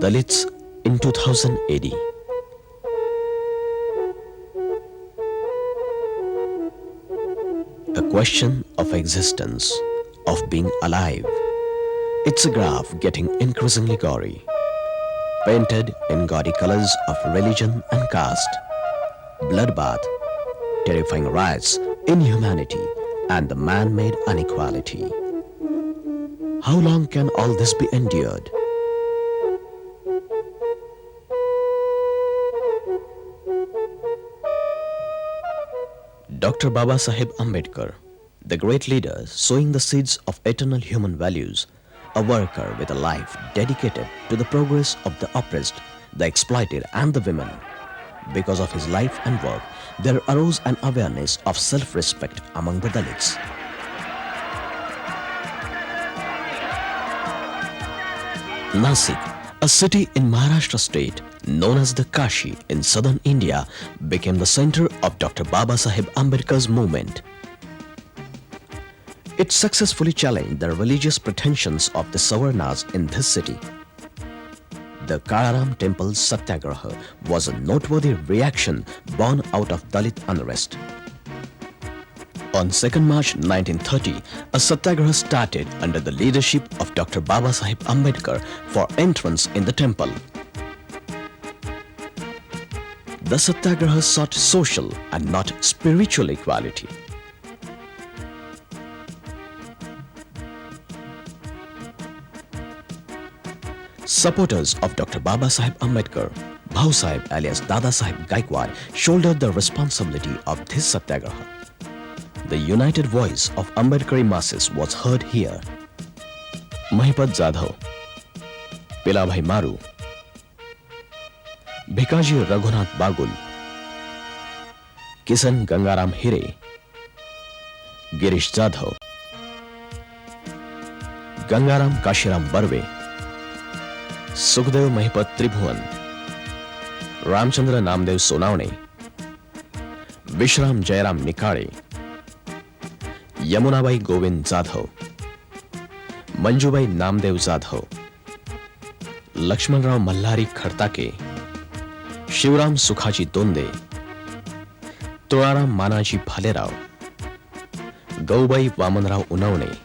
Dalits in 2000 AD. A question of existence, of being alive. It's a graph getting increasingly gory, painted in gaudy colors of religion and caste, bloodbath, terrifying riots, inhumanity, and the man-made inequality. How long can all this be endured? Dr. Babasaheb Ambedkar, the great leader sowing the seeds of eternal human values, a worker with a life dedicated to the progress of the oppressed, the exploited and the women. Because of his life and work, there arose an awareness of self-respect among the Dalits. Nasik, a city in Maharashtra state known as the Kashi in southern India, became the center of Dr. Babasaheb Ambedkar's movement. It successfully challenged the religious pretensions of the Savarnas in this city. The Kalaram Temple Satyagraha was a noteworthy reaction born out of Dalit unrest. On 2nd March 1930, a satyagraha started under the leadership of Dr. Babasaheb Ambedkar for entrance in the temple. The satyagraha sought social and not spiritual equality. Supporters of Dr. Babasaheb Ambedkar, Bhau Sahib alias Dada Sahib Gaikwad, shouldered the responsibility of this satyagraha. The united voice of Ambedkari masses was heard here. Mahipad Jadhav, Pilabhai Maru, Bhikaji Raghunath Bagul, Kisan Gangaram Hire, Girish Jadhav, Gangaram Kashiram Barve, Sukhdev Mahipad Tribhuvan, Ramchandra Namdev Sonavne, Vishram Jairam Nikare, Yamunabai Govind Jadhav, Manjubai Namdev Jadhav, Lakshmanrao Mallari Khartake, Shivram Sukhaji Donde, Turaram Manaji Phalerao, Gaubai Vamanrao Unavne,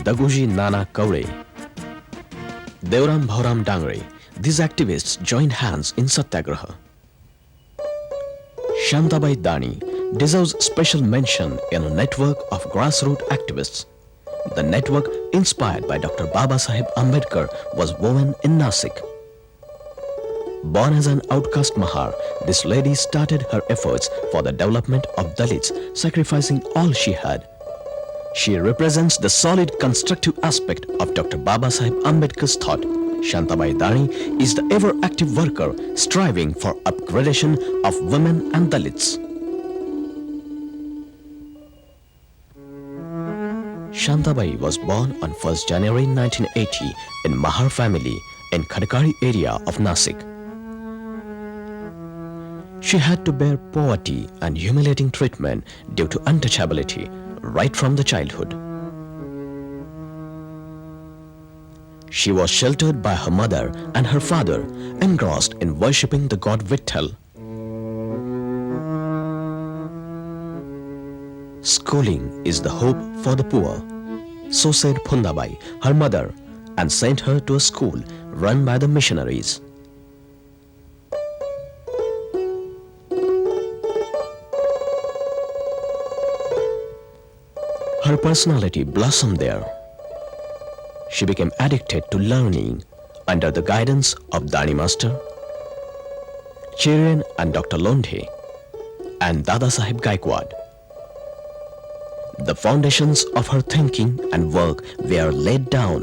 Daguji Nana Kaure, Devram Bhauram Dangre. These activists joined hands in Satyagraha. Shantabai Dani deserves special mention in a network of grassroots activists. The network, inspired by Dr. Babasaheb Ambedkar, was woven in Nasik. Born as an outcast Mahar, this lady started her efforts for the development of Dalits, sacrificing all she had. She represents the solid constructive aspect of Dr. Babasaheb Ambedkar's thought. Shantabai Dani is the ever-active worker striving for upgradation of women and Dalits. Shantabai was born on 1st January 1980 in Mahar family in Khadkari area of Nasik. She had to bear poverty and humiliating treatment due to untouchability right from the childhood. She was sheltered by her mother and her father, engrossed in worshipping the god Vitthal. Schooling is the hope for the poor, so said Phundabai, her mother, and sent her to a school run by the missionaries. Her personality blossomed there. She became addicted to learning under the guidance of Dani Master, Cherian and Dr. Londhe, and Dada Sahib Gaikwad. The foundations of her thinking and work were laid down.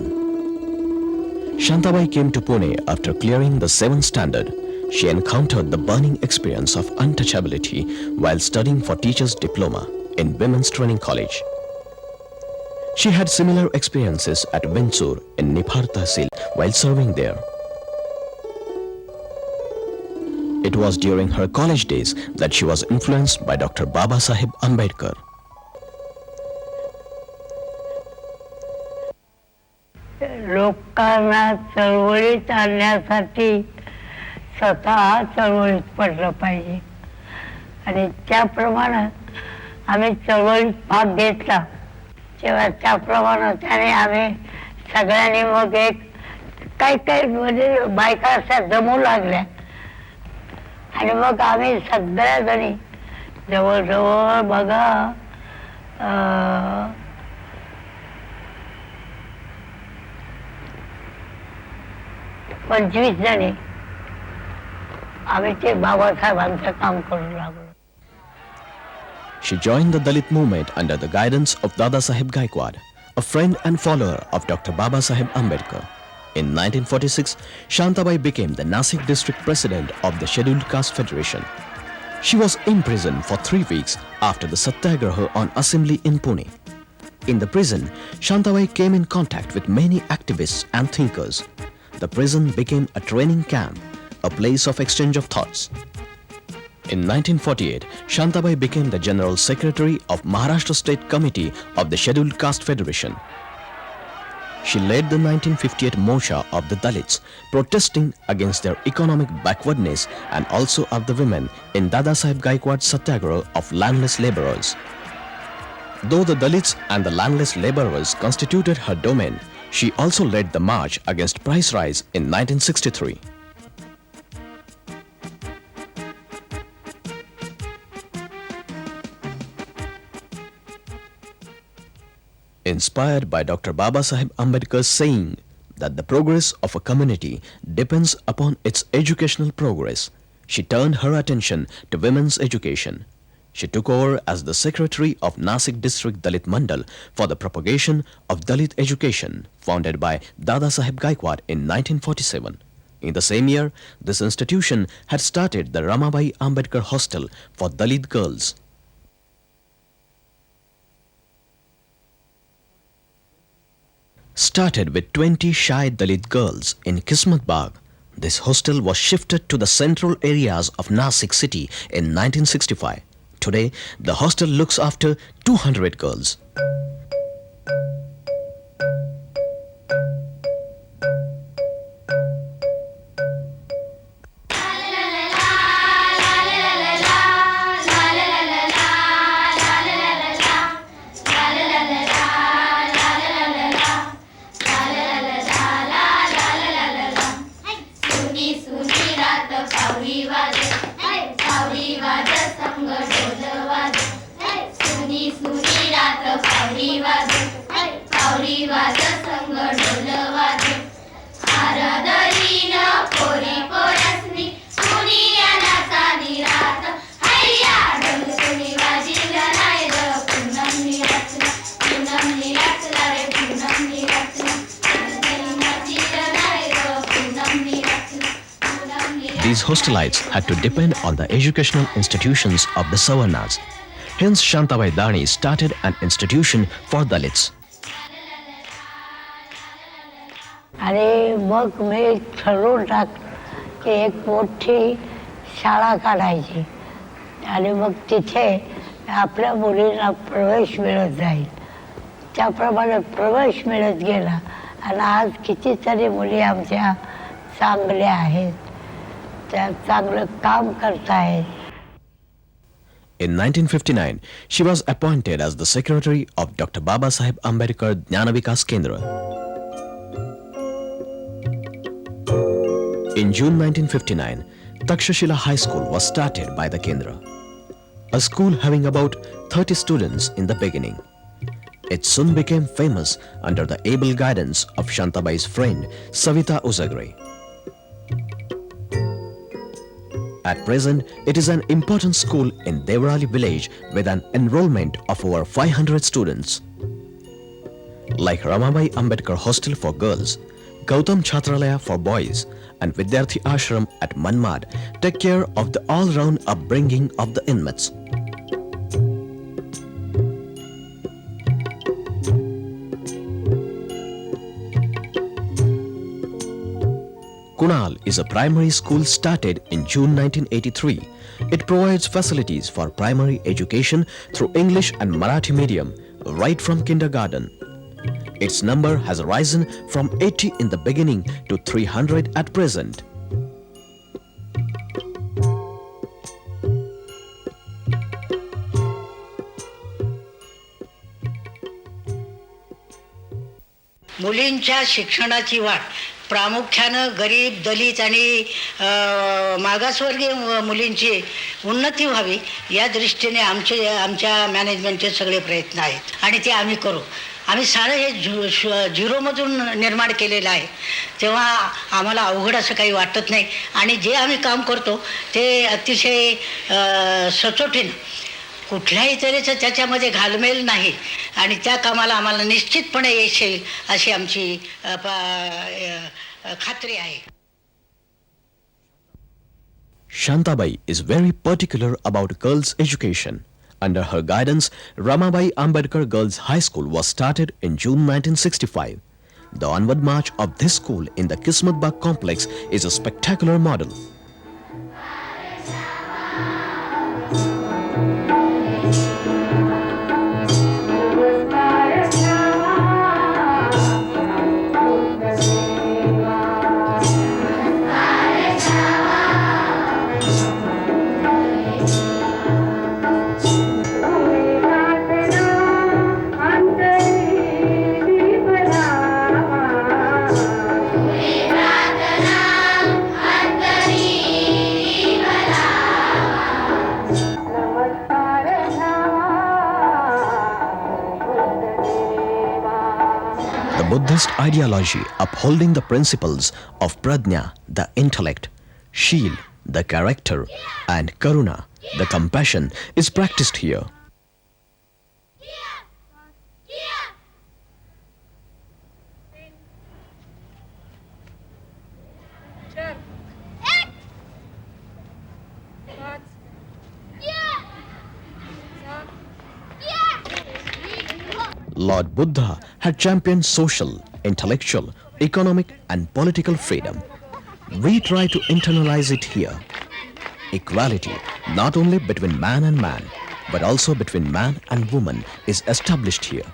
Shantabai came to Pune after clearing the 7th standard. She encountered the burning experience of untouchability while studying for teacher's diploma in Women's Training College. She had similar experiences at Vinsur in Niphar Tahsil while serving there. It was during her college days that she was influenced by Dr. Babasaheb Ambedkar. लोकांना चळवळीत आणण्यासाठी स्वतः चळवळीत पडलं पाहिजे आणि त्याप्रमाणे आम्ही चळवळीत भाग घेतला. तेव्हा त्याप्रमाणे त्याने आम्ही सगळ्यांनी मग एक काही काही म्हणजे बायका अशा जमू लागल्या आणि मग आम्ही सगळ्या जणी जवळजवळ बघा 25 जणी आम्ही ते बाबासाहेबांचं काम करू लागलो. She joined the Dalit movement under the guidance of Dada Saheb Gaikwad, a friend and follower of Dr. Baba Saheb Ambedkar. In 1946, Shantabai became the Nasik district president of the Scheduled Caste Federation. She was imprisoned for 3 weeks after the Satyagraha on Assembly in Pune. In the prison, Shantabai came in contact with many activists and thinkers. The prison became a training camp, a place of exchange of thoughts. In 1948, Shantabai became the General Secretary of Maharashtra State Committee of the Scheduled Caste Federation. She led the 1958 Morsha of the Dalits, protesting against their economic backwardness and also of the women in Dada Saheb Gaikwad's Satyagraha of landless laborers. Though the Dalits and the landless laborers constituted her domain, she also led the march against price rise in 1963. Inspired by Dr. Baba Saheb Ambedkar's saying that the progress of a community depends upon its educational progress, she turned her attention to women's education. She took over as the secretary of Nasik District Dalit Mandal for the propagation of Dalit education, founded by Dada Saheb Gaikwad in 1947. In the same year, this institution had started the Ramabai Ambedkar Hostel for Dalit girls. Started with 20 shy Dalit girls in Kismat Bagh, this hostel was shifted to the central areas of Nasik city in 1965. Today, the hostel looks after 200 girls. These hostelites had to depend on the educational institutions of the Savarnas. Hence, Shantabai Dani started an institution for Dalits. आणि मग मी ठरवून की एक मोठी शाळा काढायची आणि मग तिथे आपल्या मुलींना प्रवेश मिळत जाईल. त्याप्रमाणे प्रवेश मिळत गेला आणि आज कितीतरी मुली आमच्या चांगल्या आहेत, त्या चांगलं काम करतायत. In 1959, she was appointed as the secretary of Dr. Baba Saheb Ambedkar Jnanavikas Kendra. In June 1959, Takshashila High School was started by the Kendra, a school having about 30 students in the beginning. It soon became famous under the able guidance of Shantabai's friend Savita Uzagre. At present, it is an important school in Devrali village with an enrollment of over 500 students. Like Ramabai Ambedkar Hostel for girls, Gautam Chhatralaya for boys, and Vidyarthi Ashram at Manmad take care of the all-round upbringing of the inmates. Kunal is a primary school started in June 1983. It provides facilities for primary education through English and Marathi medium right from kindergarten. Its number has risen from 80 in the beginning to 300 at present. मुलींच्या शिक्षणाची वाट प्रामुख्यानं गरीब दलित आणि मागासवर्गीय मुलींची उन्नती व्हावी या दृष्टीने आमच्या मॅनेजमेंटचे सगळे प्रयत्न आहेत आणि ते आम्ही करू. आम्ही सारं हे झिरोमधून निर्माण केलेलं आहे, तेव्हा आम्हाला अवघड असं काही वाटत नाही आणि जे आम्ही काम करतो ते अतिशय सचोटीनं कुठल्याही तऱ्हेचं त्याच्यामध्ये घालमेल नाही आणि त्या कामाला आम्हाला निश्चितपणे यश येईल अशी आमची खात्री आहे. Shantabai is very particular about girls' education. Under her guidance, Ramabai Ambedkar Girls High School was started in June 1965. The onward march of this school in the Kismat Bagh complex is a spectacular model. The Buddhist ideology upholding the principles of prajna, the intellect, sheel, the character, and karuna, the compassion, is practiced here. Lord Buddha had championed social, intellectual, economic and political freedom. We try to internalize it here. Equality, not only between man and man, but also between man and woman, is established here.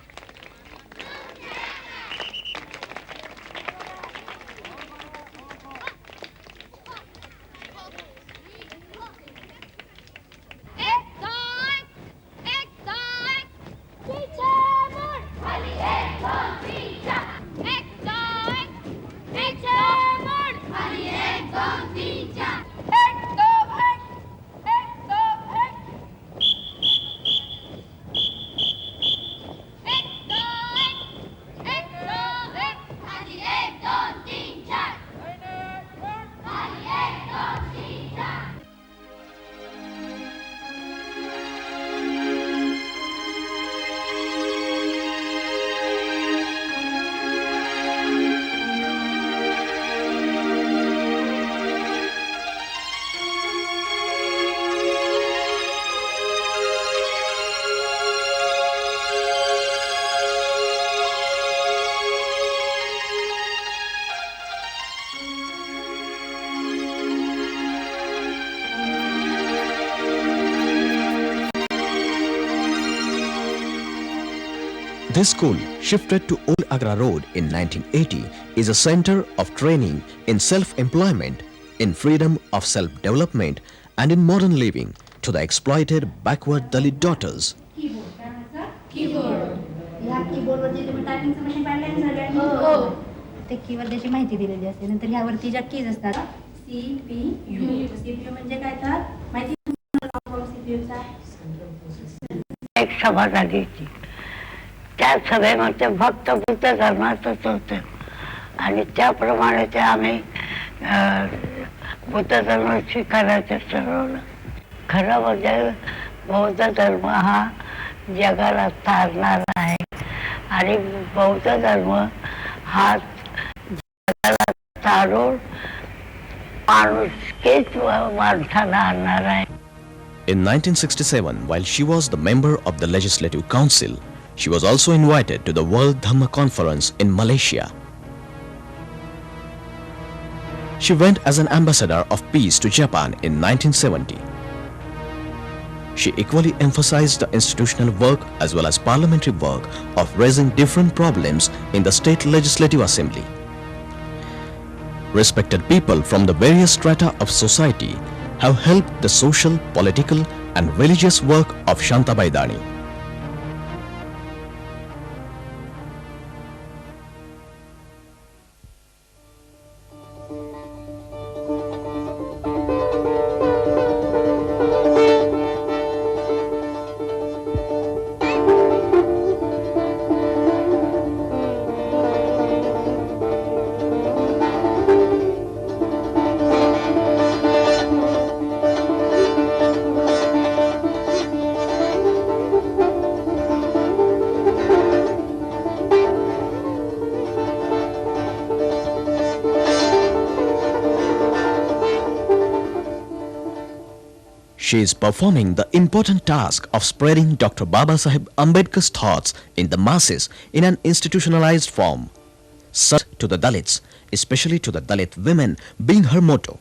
This school, shifted to Old Agra Road in 1980, is a center of training in self-employment, in freedom of self-development and in modern living to the exploited backward Dalit daughters. या कीबोर्डवरती तुम्ही टायपिंगचं machine पाहिलं आहे सगळ्यांनी? ते keyword त्याची माहिती दिलेली असते. नंतर ह्यावरती ज्या कीज असतात CPU. CPU म्हणजे काय तर माहिती CPUचा एक सभा झाली होती. त्या सभेमध्ये फक्त बुद्ध धर्माचंच होतं आणि त्याप्रमाणे ते आम्ही बुद्ध धर्म स्वीकारायचं ठरवलं. खरं म्हणजे बौद्ध धर्म हा जगाला तारणारा आहे आणि बौद्ध धर्म हा जगाला तारून माणुसकीच माणसाला आणणार आहे. In 1967, while she was the member of the Legislative Council, she was also invited to the World Dhamma Conference in Malaysia. She went as an ambassador of peace to Japan in 1970. She equally emphasized the institutional work as well as parliamentary work of raising different problems in the state legislative assembly. Respected people from the various strata of society have helped the social, political and religious work of Shantabai Dani. She is performing the important task of spreading Dr. Babasaheb Ambedkar's thoughts in the masses in an institutionalized form. Such to the Dalits, especially to the Dalit women, being her motto.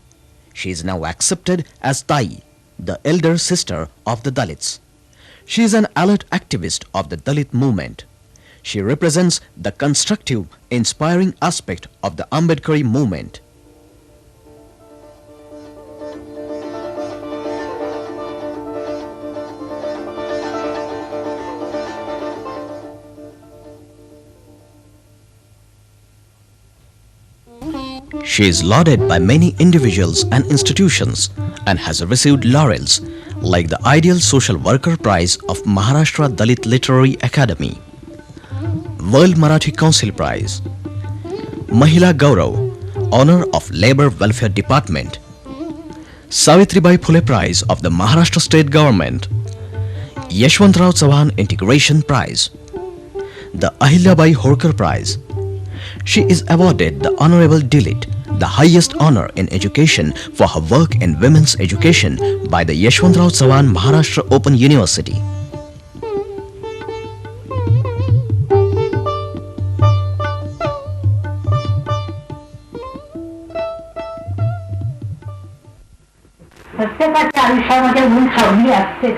She is now accepted as Tai, the elder sister of the Dalits. She is an alert activist of the Dalit movement. She represents the constructive, inspiring aspect of the Ambedkari movement. She is lauded by many individuals and institutions and has received laurels like the Ideal Social Worker Prize of Maharashtra Dalit Literary Academy, World Marathi Council Prize, Mahila Gaurav, Honor of Labour Welfare Department, Savitribai Phule Prize of the Maharashtra State Government, Yashwantrao Chauhan Integration Prize, the Ahilyabai Holkar Prize. She is awarded the Honorable Dalit, the highest honor in education for her work in women's education by the Yashwantrao Chauhan Maharashtra Open University. प्रत्येकाच्या आयुष्यामध्ये ऊन सावली असते.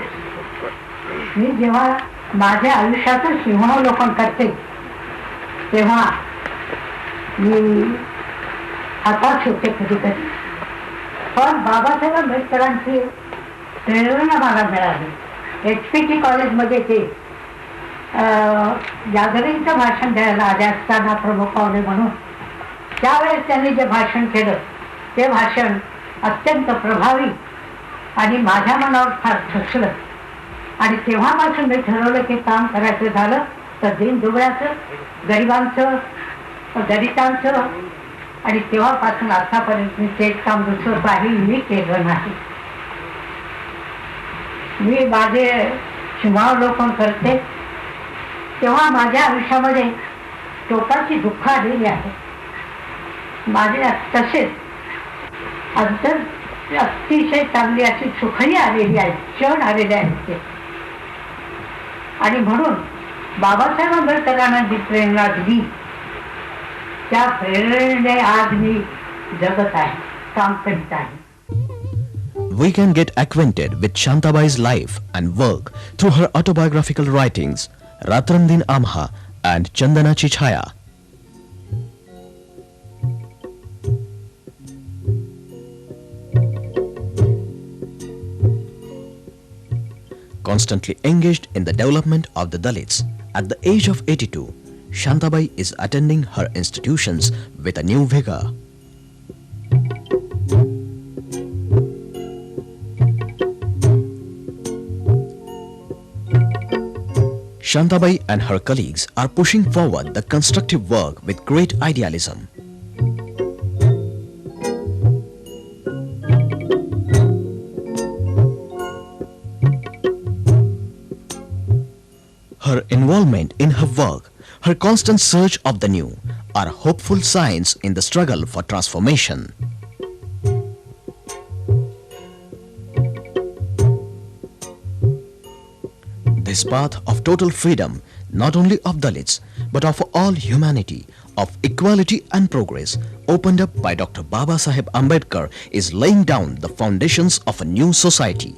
मी जेव्हा माझ्या आयुष्याचं सिंहावलोकन करते तेव्हा मी हताश होते कधी कधी. पण बाबासाहेब आंबेडकरांची प्रेरणा मला मिळाली. HPT कॉलेजमध्ये ते गॅदरिंगचं भाषण द्यायला आले असताना प्रमुख पाहुणे म्हणून त्यावेळेस त्यांनी जे भाषण केलं ते भाषण अत्यंत प्रभावी आणि माझ्या मनावर फार ठसलं. आणि तेव्हापासून मी ठरवलं की काम करायचं झालं तर दीनदुबळ्याचं, गरिबांचं, दलितांचं. आणि तेव्हापासून आतापर्यंत मी ते काम दुसरं काहीही केलं नाही. मी माझे सीमावलोकन करते तेव्हा माझ्या आयुष्यामध्ये टोकाची दुःख आलेली आहे. माझे तसेच अंतर अतिशय चांगली अशी सुखही आलेली आहे, क्षण आलेले आहेत ते. आणि म्हणून बाबासाहेब आंबेडकरांना जी प्रेरणा दिली त्या प्रेरणेने आज मी जगत आहे, काम करीत आहे. We can get acquainted with Shantabai's life and work through her autobiographical writings Ratrandin Amha and Chandanachi Chhaya. Constantly engaged in the development of the Dalits, at the age of 82, Shantabai is attending her institutions with a new vigor. Shantabai and her colleagues are pushing forward the constructive work with great idealism. Her involvement in her work, her constant search of the new, are hopeful signs in the struggle for transformation. This path of total freedom, not only of Dalits, but of all humanity, of equality and progress, opened up by Dr. Babasaheb Ambedkar, is laying down the foundations of a new society.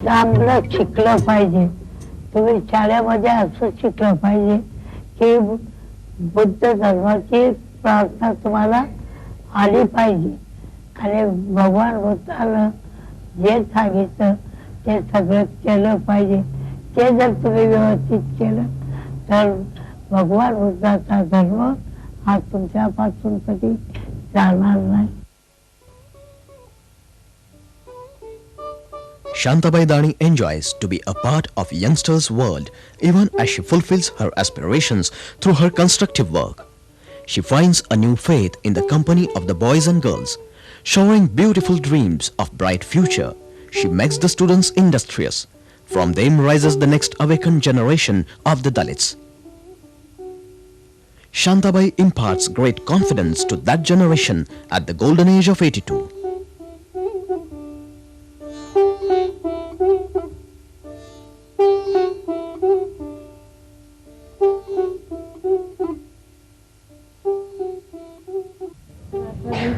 चांगलं शिकलं पाहिजे. तुम्ही शाळेमध्ये असं शिकलं पाहिजे की बुद्ध धर्माची प्रार्थना तुम्हाला आली पाहिजे आणि भगवान बुद्धानं जे सांगितलं ते सगळं केलं पाहिजे. ते जर तुम्ही व्यवस्थित केलं तर भगवान बुद्धाचा धर्म हा तुमच्यापासून कधी जाणार नाही. Shantabai Dani enjoys to be a part of youngsters' world even as she fulfills her aspirations through her constructive work. She finds a new faith in the company of the boys and girls, showering beautiful dreams of bright future. She makes the students industrious. From them rises the next awakened generation of the Dalits. Shantabai imparts great confidence to that generation at the golden age of 82.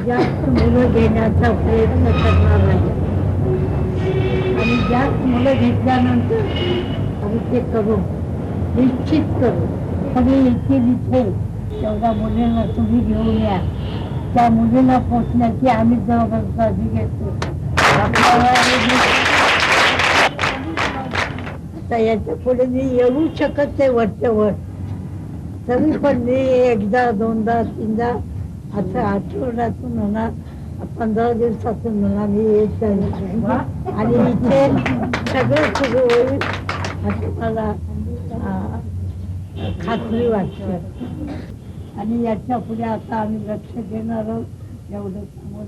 जास्त मुलं घेण्याचा प्रयत्न करणार आहे आणि जास्त मुलं घेतल्यानंतर आम्ही ते करू, निश्चित करू. सगळे येथील इथे तेवढ्या मुलींना तुम्ही घेऊन या. त्या मुलीला पोचण्याची आम्ही जबाबदारी घेतो. आता याच्या पुढे मी येऊ शकत नाही वरच्यावर, तरी पण मी एकदा दोनदा तीनदा असं आठवड्यातून म्हणा 15 दिवसातून म्हणा मी येत आणि इथे सगळं सुरू होईल असं मला खात्री वाटते. आणि याच्या पुढे आता आम्ही लक्ष देणार आहोत एवढं समोर.